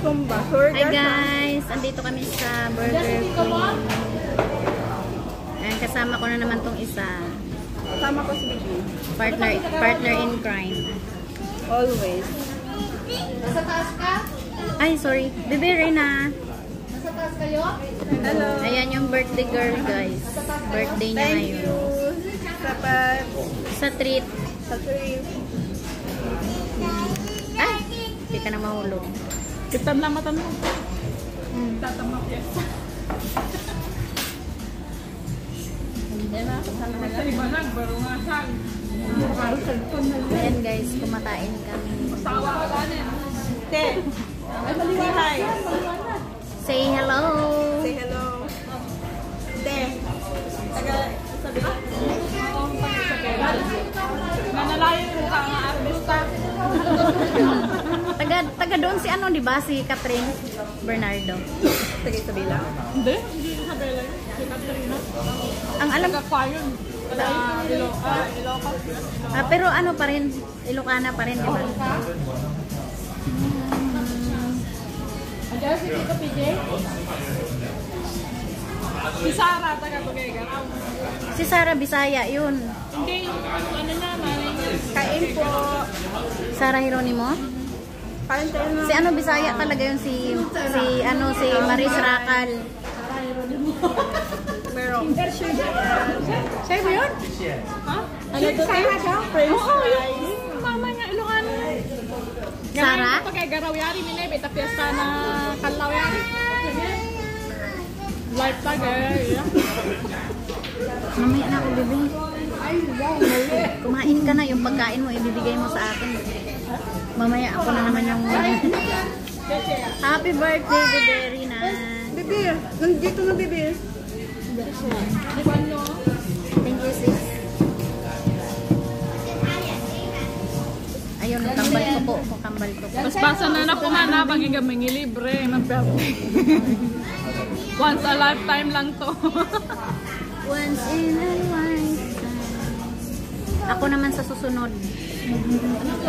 Tumba. Hi guys! Andito kami sa Burger King. Ayan, kasama ko na naman tong isa. Kasama ko si Bibi. Partner in crime. Always. Nasa taas ka? Ay, sorry. Bebe Rina. Nasa taas kayo? Hello. Ayan yung birthday girl guys. Birthday niya Thank ngayon. you. Sapat. Sa treat. Sa trip. Ay! Hindi ka na mahulog. Kitan lang matan mo. Tatama piyesta. Hindi na. Sa iba lang. Barungasan. Ayan guys, kumakain kami. Sawa ka ganin. Te. Say hi. Say hello! Say hello. Te. Taga sabi ka. Nanalayo mo ka nga artista. Taga doon si ano, di ba? Si Catherine Bernardo. Taga Isabela. Hindi. Hindi Isabela. Si Catherine. Ang alam Taga-Fayon. Ilocos. pero ano pa rin, Ilocana pa rin, di ba? Andiyan si Tito PJ? Si Sarah, taga-Tugegaraw. Si Sara Bisaya, yun. Hindi, yung ano na, malay niya. Kain po. Sara Hironimo? Kain tayo na. Si ano Bisaya talaga yun, si Maris Racal. Meron. Siya ba yun? Ha? Ano to? Sarah daw? Oo, yung mama niya, Ilocano. Sara? Pagkagaraw yari, minebe, tapiesta na kalaw yari. Life tagay. Mamaya na ako, bebe. Kumain ka na, yung pagkain mo, ibibigay mo sa akin. Mamaya ako na naman yung... Happy birthday, Bebe Rina. Bebe, nandito na bebe. Thank you, sis. Ayun, kambal ko po. Kambal ko po. Mas basa na na kumana, pagiging may libre. Once a lifetime lang to. Once in a lifetime. Ako naman sa susunod.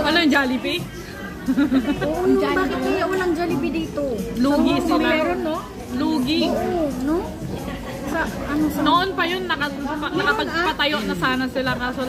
Ano yung Jollibee? Oo, bakit kaya walang Jollibee dito? Lugi sila. Meron, no? Lugi. Oo, no? Sa, ano, sa... Noon pa yun, nakapagpatayo na sana sila kaso